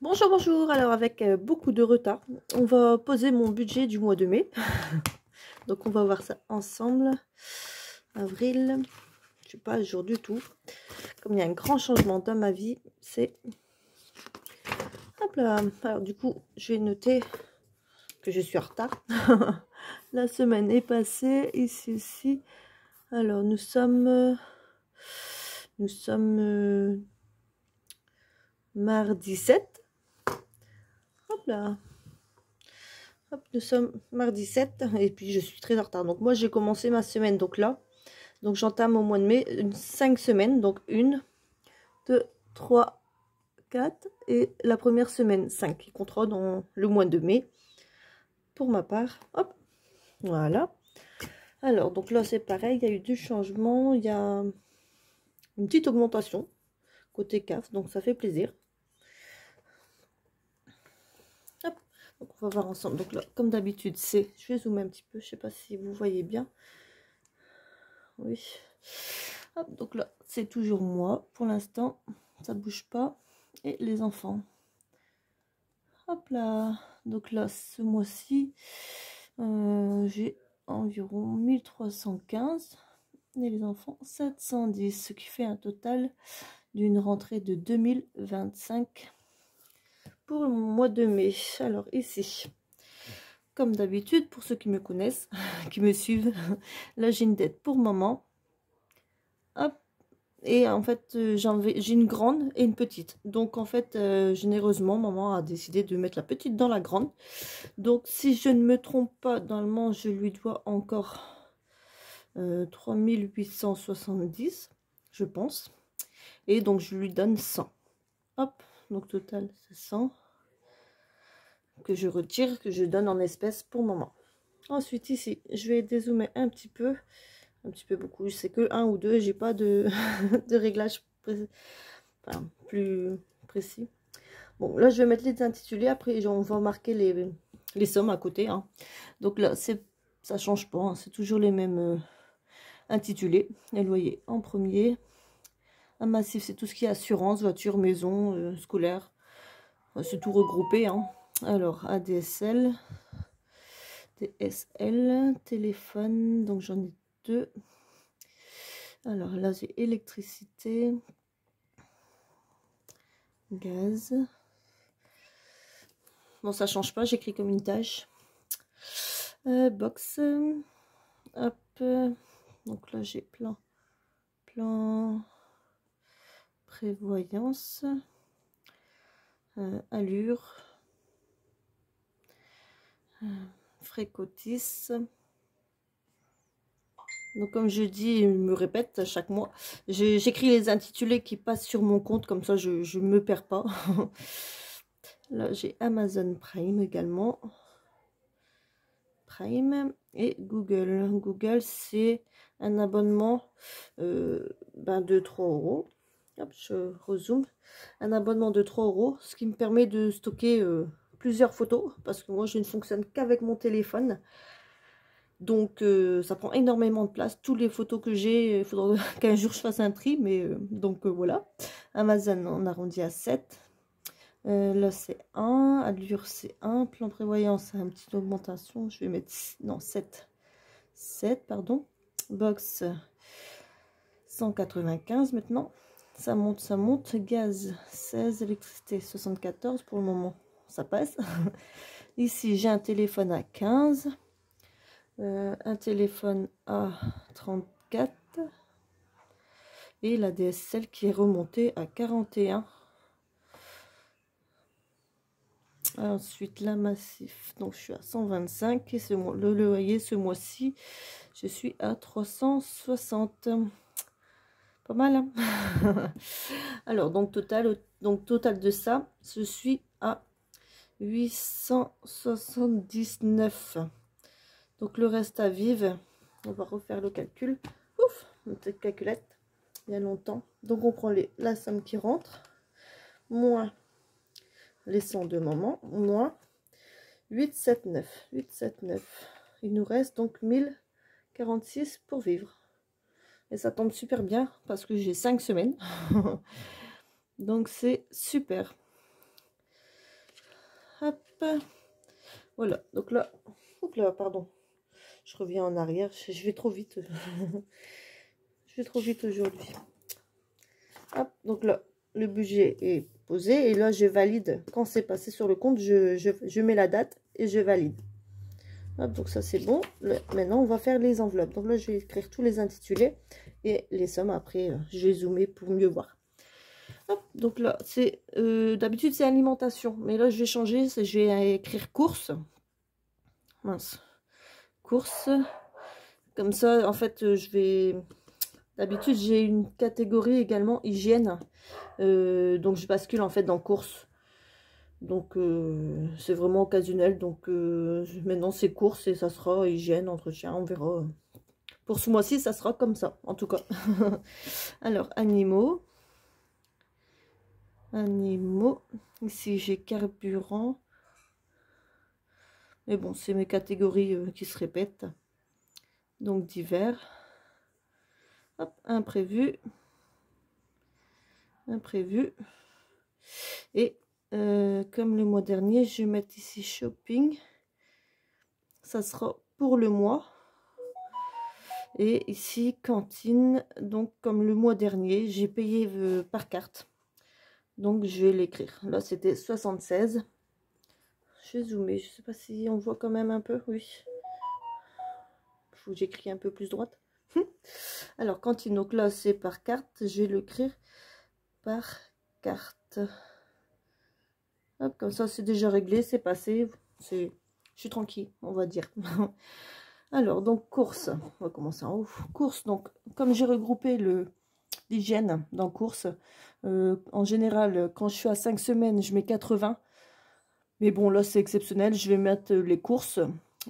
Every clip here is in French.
Bonjour, bonjour. Alors avec beaucoup de retard, on va poser mon budget du mois de mai. Donc on va voir ça ensemble. Avril, je suis pas à jour du tout. Comme il y a un grand changement dans ma vie, c'est... Hop là. Alors du coup, je vais noter que je suis en retard. La semaine est passée, ici. Alors nous sommes mardi 7. Hop là. Hop, nous sommes mardi 7 et puis je suis très en retard. Donc moi j'ai commencé ma semaine donc là. Donc j'entame au mois de mai 5 semaines. Donc 1, 2, 3, 4 et la première semaine 5 qui comptera dans le mois de mai pour ma part. Hop, voilà. Alors donc là c'est pareil, il y a eu du changement. Il y a une petite augmentation côté CAF, donc ça fait plaisir. Hop, donc on va voir ensemble. Donc là comme d'habitude c'est, je vais zoomer un petit peu, je sais pas si vous voyez bien. Oui. Hop, donc là, c'est toujours moi. Pour l'instant, ça bouge pas. Et les enfants. Hop là. Donc là, ce mois-ci, j'ai environ 1315. Et les enfants, 710. Ce qui fait un total d'une rentrée de 2025 pour le mois de mai. Alors ici, comme d'habitude, pour ceux qui me connaissent, qui me suivent, là j'ai une dette pour maman. Hop. Et en fait, j'ai une grande et une petite. Donc en fait, généreusement, maman a décidé de mettre la petite dans la grande. Donc si je ne me trompe pas, normalement, je lui dois encore 3870, je pense. Et donc je lui donne 100. Hop, donc total, c'est 100 que je retire, que je donne en espèces pour maman. Ensuite, ici, je vais dézoomer un petit peu beaucoup. C'est que 1 ou 2, j'ai pas de, de réglage plus précis. Bon, là, je vais mettre les intitulés. Après, on va marquer les sommes à côté. Hein. Donc là, ça change pas. Hein, c'est toujours les mêmes intitulés. Et le loyer en premier. Un massif, c'est tout ce qui est assurance, voiture, maison, scolaire. C'est tout regroupé. Hein. Alors, ADSL, DSL, téléphone. Donc, j'en ai 2. Alors là, j'ai électricité, gaz. Bon, ça change pas, j'écris comme une tâche. Box. Hop. Donc là, j'ai plan prévoyance. Allure. Frécotis. Donc comme je dis, je me répète à chaque mois, j'écris les intitulés qui passent sur mon compte, comme ça je ne me perds pas. Là j'ai Amazon Prime également. Prime et Google. Google c'est un abonnement de 3 €. Hop, je rezoome. Un abonnement de 3 €, ce qui me permet de stocker plusieurs photos, parce que moi je ne fonctionne qu'avec mon téléphone. Donc ça prend énormément de place. Toutes les photos que j'ai, il faudra qu'un jour je fasse un tri, mais donc voilà. Amazon, on arrondit à 7. Là c'est 1, allure c'est 1, plan prévoyance c'est une petite augmentation, je vais mettre, non 7, pardon, box 195 maintenant, ça monte, gaz 16, électricité 74 pour le moment, ça passe. Ici j'ai un téléphone à 15, un téléphone à 34 et la DSL qui est remontée à 41. Ensuite, la massif, donc je suis à 125 et le loyer ce mois-ci, je suis à 360. Pas mal, hein. Alors, donc total de ça, je suis à 879. Donc le reste à vivre, on va refaire le calcul. Ouf, une petite calculette, il y a longtemps. Donc on prend la somme qui rentre, moins les 100 de maman, moins 879. Il nous reste donc 1046 pour vivre. Et ça tombe super bien parce que j'ai 5 semaines. Donc c'est super. Hop. Voilà, donc là, oups là, pardon. Je reviens en arrière, je vais trop vite. Je vais trop vite aujourd'hui. Hop, donc là, le budget est posé. Et là, je valide. Quand c'est passé sur le compte, je mets la date et je valide. Hop, donc ça, c'est bon. Là, maintenant, on va faire les enveloppes. Donc là, je vais écrire tous les intitulés. Et les sommes, après, je vais zoomer pour mieux voir. Hop, donc là, c'est d'habitude, c'est alimentation. Mais là, je vais changer. Je vais écrire courses. Mince. Courses. Comme ça, en fait, je vais... D'habitude, j'ai une catégorie également hygiène. Donc, je bascule en fait dans courses. Donc, c'est vraiment occasionnel. Donc, maintenant, c'est courses et ça sera hygiène, entretien. On verra. Pour ce mois-ci, ça sera comme ça, en tout cas. Alors, animaux. Animaux. Ici, j'ai carburant. Mais bon, c'est mes catégories qui se répètent. Donc, divers. Hop, imprévu. Imprévu. Et comme le mois dernier, je vais mettre ici shopping. Ça sera pour le mois. Et ici, cantine. Donc, comme le mois dernier, j'ai payé par carte. Donc, je vais l'écrire. Là, c'était 76. Je vais zoomer. Je ne sais pas si on voit quand même un peu. Oui. Il faut que j'écris un peu plus droite. Alors, cantine. Donc là, c'est par carte. Je vais l'écrire par carte. Hop, comme ça, c'est déjà réglé. C'est passé. Je suis tranquille, on va dire. Alors, donc, course. On va commencer en haut. Course. Donc, comme j'ai regroupé l'hygiène dans course, en général, quand je suis à 5 semaines, je mets 80. Mais bon, là, c'est exceptionnel. Je vais mettre les courses,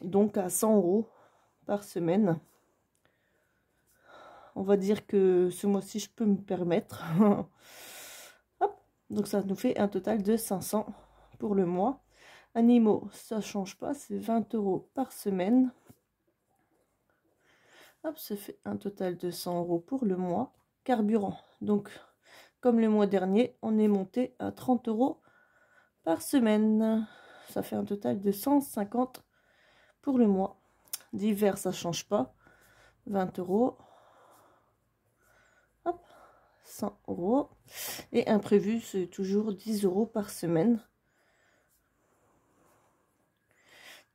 donc à 100 € par semaine. On va dire que ce mois-ci, je peux me permettre. Hop. Donc, ça nous fait un total de 500 pour le mois. Animaux, ça ne change pas. C'est 20 € par semaine. Hop, ça fait un total de 100 € pour le mois. Carburant, donc comme le mois dernier, on est monté à 30 € par semaine. Ça fait un total de 150 pour le mois. Divers, ça ne change pas. 20 €. Hop, 100 €. Et imprévu, c'est toujours 10 € par semaine.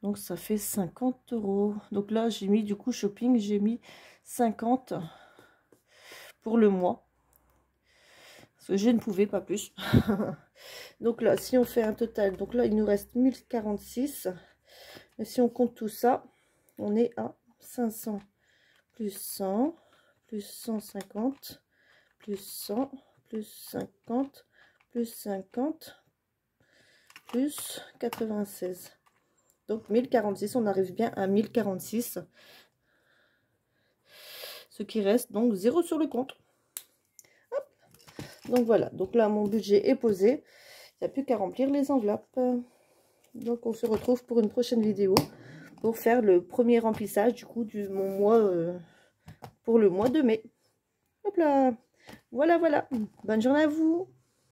Donc, ça fait 50 €. Donc là, j'ai mis du coup shopping, j'ai mis 50 pour le mois. Parce que je ne pouvais pas plus. Donc là, si on fait un total, donc là, il nous reste 1046. Et si on compte tout ça, on est à 500 plus 100 plus 150 plus 100 plus 50 plus 50 plus 96. Donc 1046, on arrive bien à 1046. Ce qui reste donc 0 sur le compte. Hop. Donc voilà, donc là mon budget est posé. Il n'y a plus qu'à remplir les enveloppes. Donc on se retrouve pour une prochaine vidéo pour faire le premier remplissage du coup de mon mois pour le mois de mai. Hop là. Voilà, voilà. Bonne journée à vous.